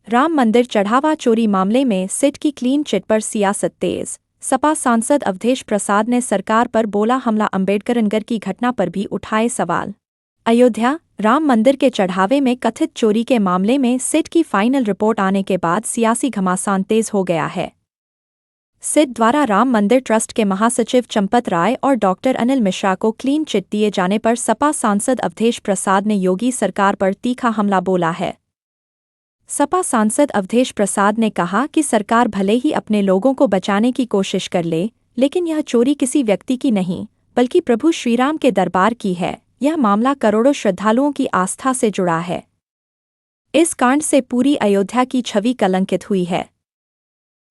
राम मंदिर चढ़ावा चोरी मामले में सिट की क्लीन चिट पर सियासत तेज। सपा सांसद अवधेश प्रसाद ने सरकार पर बोला हमला। अंबेडकर नगर की घटना पर भी उठाए सवाल। अयोध्या राम मंदिर के चढ़ावे में कथित चोरी के मामले में सिट की फाइनल रिपोर्ट आने के बाद सियासी घमासान तेज हो गया है। सिट द्वारा राम मंदिर ट्रस्ट के महासचिव चंपत राय और डॉक्टर अनिल मिश्रा को क्लीन चिट दिए जाने पर सपा सांसद अवधेश प्रसाद ने योगी सरकार पर तीखा हमला बोला है। सपा सांसद अवधेश प्रसाद ने कहा कि सरकार भले ही अपने लोगों को बचाने की कोशिश कर ले, लेकिन यह चोरी किसी व्यक्ति की नहीं बल्कि प्रभु श्रीराम के दरबार की है। यह मामला करोड़ों श्रद्धालुओं की आस्था से जुड़ा है। इस कांड से पूरी अयोध्या की छवि कलंकित हुई है।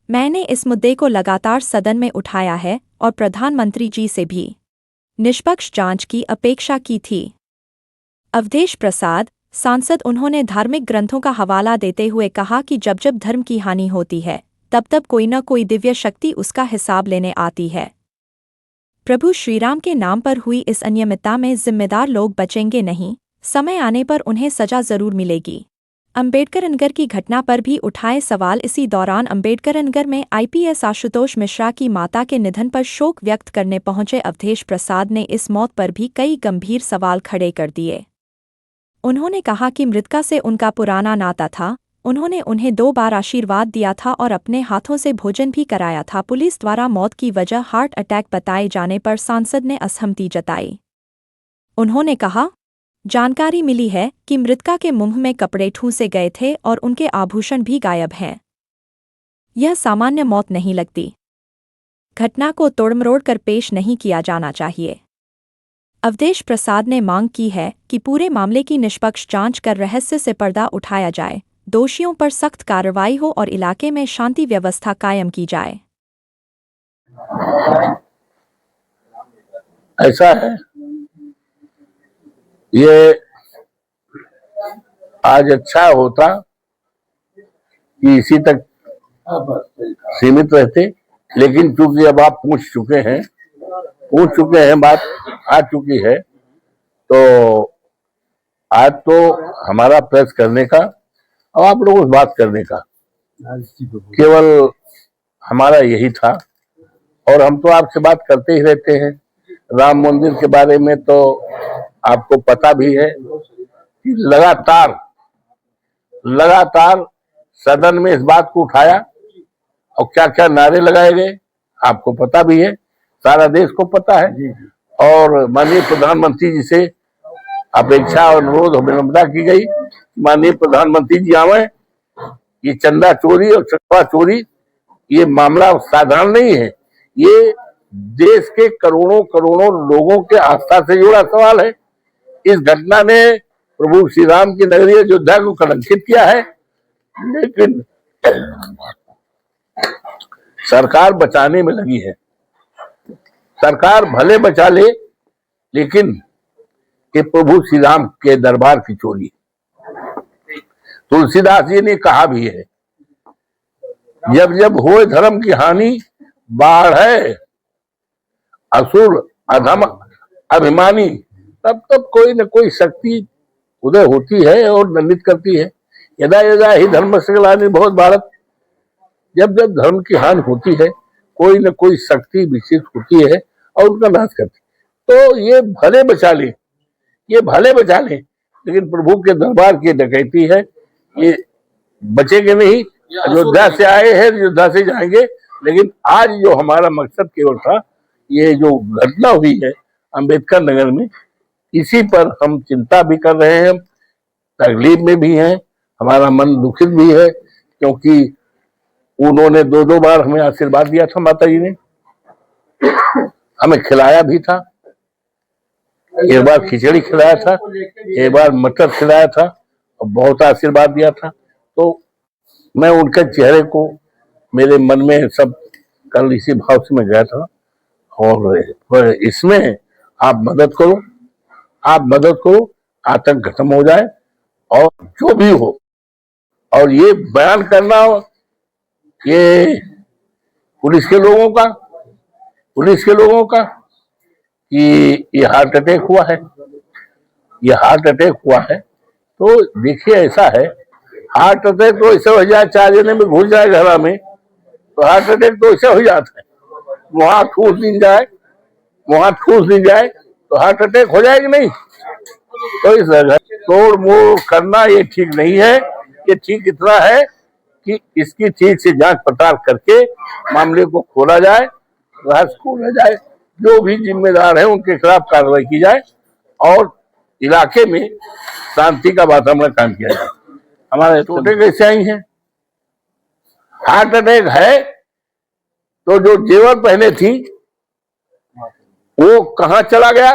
मैंने इस मुद्दे को लगातार सदन में उठाया है और प्रधानमंत्री जी से भी निष्पक्ष जांच की अपेक्षा की थी। अवधेश प्रसाद सांसद उन्होंने धार्मिक ग्रंथों का हवाला देते हुए कहा कि जब जब धर्म की हानि होती है तब तब कोई न कोई दिव्य शक्ति उसका हिसाब लेने आती है। प्रभु श्रीराम के नाम पर हुई इस अनियमितता में जिम्मेदार लोग बचेंगे नहीं, समय आने पर उन्हें सजा जरूर मिलेगी। अंबेडकर नगर की घटना पर भी उठाए सवाल। इसी दौरान अंबेडकर नगर में आईपीएस आशुतोष मिश्रा की माता के निधन पर शोक व्यक्त करने पहुंचे अवधेश प्रसाद ने इस मौत पर भी कई गंभीर सवाल खड़े कर दिए। उन्होंने कहा कि मृतका से उनका पुराना नाता था, उन्होंने उन्हें 2 बार आशीर्वाद दिया था और अपने हाथों से भोजन भी कराया था। पुलिस द्वारा मौत की वजह हार्ट अटैक बताए जाने पर सांसद ने असहमति जताई। उन्होंने कहा, जानकारी मिली है कि मृतका के मुंह में कपड़े ठूंसे गए थे और उनके आभूषण भी गायब हैं। यह सामान्य मौत नहीं लगती। घटना को तोड़मरोड़ कर पेश नहीं किया जाना चाहिए। अवधेश प्रसाद ने मांग की है कि पूरे मामले की निष्पक्ष जांच कर रहस्य से पर्दा उठाया जाए, दोषियों पर सख्त कार्रवाई हो और इलाके में शांति व्यवस्था कायम की जाए। ऐसा है, ये आज अच्छा होता कि इसी तक सीमित रहते, लेकिन चूंकि अब आप पूछ चुके हैं, बात आ चुकी है, तो आज तो हमारा प्रेस करने का और आप लोगों से बात करने का केवल हमारा यही था। और हम तो आपसे बात करते ही रहते हैं। राम मंदिर के बारे में तो आपको पता भी है कि लगातार सदन में इस बात को उठाया और क्या क्या नारे लगाए गए आपको पता भी है, सारा देश को पता है। और माननीय प्रधानमंत्री जी से अपेक्षा और अनुरोध विनम्रता की गई, माननीय प्रधानमंत्री जी आवे। ये चंदा चोरी और चंदा चोरी ये मामला साधारण नहीं है, ये देश के करोड़ों करोड़ों लोगों के आस्था से जुड़ा सवाल है। इस घटना ने प्रभु श्री राम की नगरी अयोध्या को कलंकित किया है, लेकिन सरकार बचाने में लगी है। सरकार भले बचा ले, लेकिन ये प्रभु श्री राम के दरबार की चोरी। तुलसीदास जी ने कहा भी है, जब जब होए धर्म की हानि, बाढ़े असुर अधम अभिमानी, तब तब कोई न कोई शक्ति उदय होती है और दंडित करती है। यदा यदा ही धर्मस्य ग्लानि बहुत भारत, जब जब धर्म की हानि होती है, कोई न कोई शक्ति विशेष होती है और उनका नाश करती है। तो ये भले बचा ले, लेकिन प्रभु के दरबार की डकैती है, ये बचेंगे नहीं। अयोध्या से आए हैं, अयोध्या से जाएंगे, लेकिन आज जो हमारा मकसद केवल था, ये जो घटना हुई है अंबेडकर नगर में, इसी पर हम चिंता भी कर रहे हैं, तकलीफ में भी हैं, हमारा मन दुखित भी है, क्योंकि उन्होंने 2-2 बार हमें आशीर्वाद दिया था। माता जी ने हमें खिलाया भी था, एक बार खिचड़ी खिलाया था, एक बार मटर खिलाया था और बहुत आशीर्वाद दिया था। तो मैं उनके चेहरे को मेरे मन में सब कल इसी भाव से मैं गया था। और इसमें आप मदद करो, आतंक खत्म हो जाए और जो भी हो। और ये बयान करना ये पुलिस के लोगों का कि ये हार्ट अटैक हुआ है, तो देखिए ऐसा है, हार्ट अटैक तो ऐसे हो जाए 4 जने में घुस जाए घर में, तो हार्ट अटैक तो ऐसे हो जाता है। वहां ठूस दी जाए तो हार्ट अटैक हो जाएगी नहीं। तो इस जगह तोड़ मोड़ करना ये ठीक नहीं है। ये ठीक इतना है कि इसकी ठीक से जांच पड़ताल करके मामले को खोला जाए, बहस खोला जाए, जो भी जिम्मेदार है उनके खिलाफ कार्रवाई की जाए और इलाके में शांति का वातावरण कायम किया जाए। हमारे छोटे कैसे आई हैं, हार्ट अटैक है तो जो जेवर पहने थी वो कहां चला गया?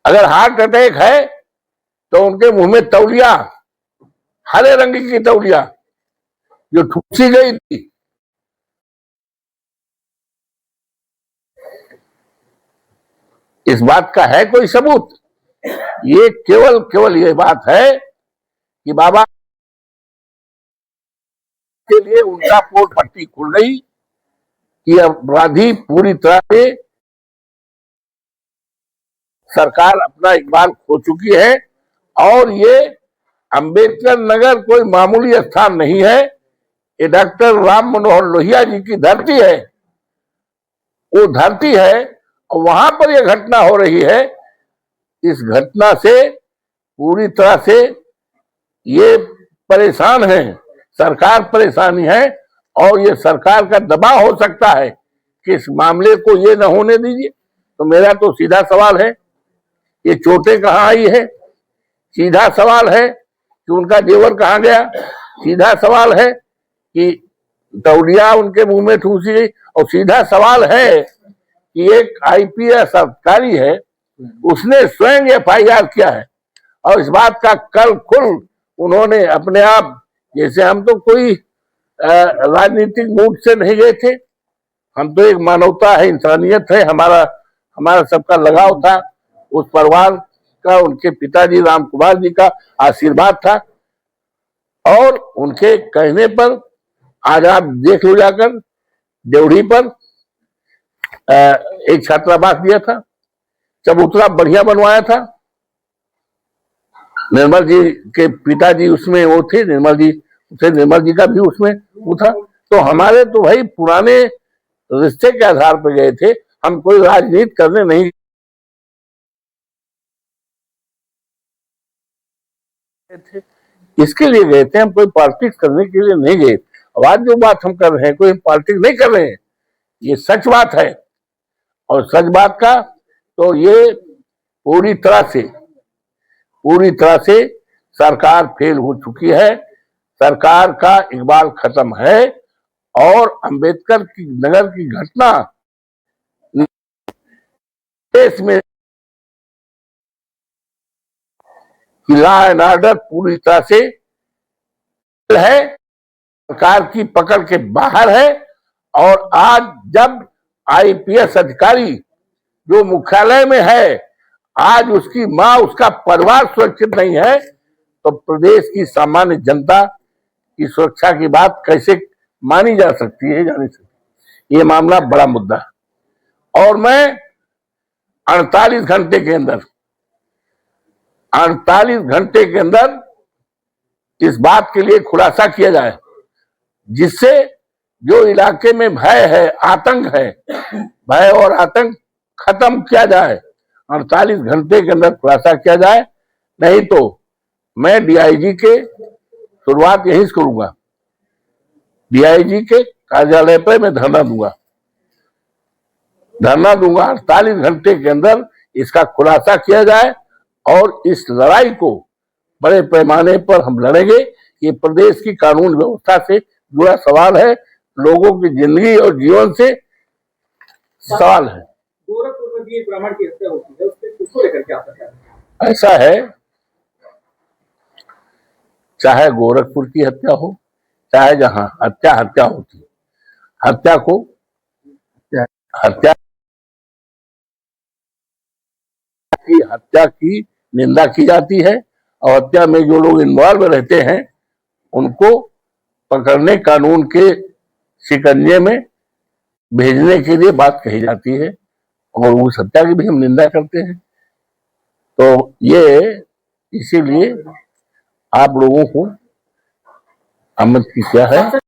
अगर हार्ट अटैक है तो उनके मुंह में तौलिया, हरे रंग की तौलिया जो ठूसी गई थी, इस बात का है कोई सबूत? ये केवल ये बात है कि बाबा के लिए उनका पोल पट्टी खुल गई कि अपराधी पूरी तरह से सरकार अपना इकबाल खो चुकी है। और ये अंबेडकर नगर कोई मामूली स्थान नहीं है, ये डॉक्टर राम मनोहर लोहिया जी की धरती है, वो धरती है और वहां पर यह घटना हो रही है। इस घटना से पूरी तरह से ये परेशान है, सरकार परेशानी है और ये सरकार का दबाव हो सकता है कि इस मामले को ये न होने दीजिए। तो मेरा तो सीधा सवाल है, ये चोटें कहाँ आई है? सीधा सवाल है कि उनका जेवर कहाँ गया? सीधा सवाल है कि तौलिया उनके मुंह में ठूसी गई। और सीधा सवाल है कि एक आईपीएस अधिकारी है, उसने स्वयं एफआईआर किया है और इस बात का कल खुल उन्होंने अपने आप, जैसे हम तो कोई राजनीतिक मूड से नहीं गए थे, हम तो एक मानवता है, इंसानियत है, हमारा सबका लगाव था उस परिवार का, उनके पिताजी राम कुमार जी का आशीर्वाद था। और उनके कहने पर आज आप देख लो जाकर देवढ़ी पर एक छात्रावास दिया था, चबूतरा बढ़िया बनवाया था, निर्मल जी के पिताजी उसमें वो थे, निर्मल जी का भी उसमें वो था। तो हमारे तो भाई पुराने रिश्ते के आधार पर गए थे, हम कोई राजनीति करने नहीं थे, इसके लिए गए थे, हम कोई पॉलिटिक्स करने के लिए नहीं गए। अब आज जो बात हम कर रहे हैं कोई पॉलिटिक्स नहीं कर रहे हैं, ये सच बात है। और सच बात का तो ये पूरी तरह से सरकार फेल हो चुकी है, सरकार का इकबाल खत्म है। और अंबेडकर की नगर की घटना देश में लॉ एंड ऑर्डर पूरी तरह से है, सरकार की पकड़ के बाहर है। और आज जब आईपीएस अधिकारी जो मुख्यालय में है, आज उसकी मां, उसका परिवार सुरक्षित नहीं है, तो प्रदेश की सामान्य जनता की सुरक्षा की बात कैसे मानी जा सकती है? जानी सकती। ये मामला बड़ा मुद्दा है और मैं 48 घंटे के अंदर इस बात के लिए खुलासा किया जाए जिससे जो इलाके में भय है, आतंक है, भय और आतंक खत्म किया जाए। 48 घंटे के अंदर खुलासा किया जाए, नहीं तो मैं डीआईजी के शुरुआत यहीं से करूंगा, डीआईजी के कार्यालय पर मैं धरना दूंगा। 48 घंटे के अंदर इसका खुलासा किया जाए और इस लड़ाई को बड़े पैमाने पर हम लड़ेंगे। ये प्रदेश की कानून व्यवस्था से जुड़ा सवाल है, लोगों की जिंदगी और जीवन से सवाल है। गोरखपुर में भी एक ब्राह्मण की हत्या होती है, उसको लेकर क्या है? ऐसा है, चाहे गोरखपुर की हत्या हो, चाहे जहां हत्या होती, हत्या की निंदा की जाती है और हत्या में जो लोग इन्वॉल्व रहते हैं उनको पकड़ने, कानून के शिकंजे में भेजने के लिए बात कही जाती है और उस हत्या की भी हम निंदा करते हैं। तो ये इसीलिए आप लोगों को अहमद की क्या है?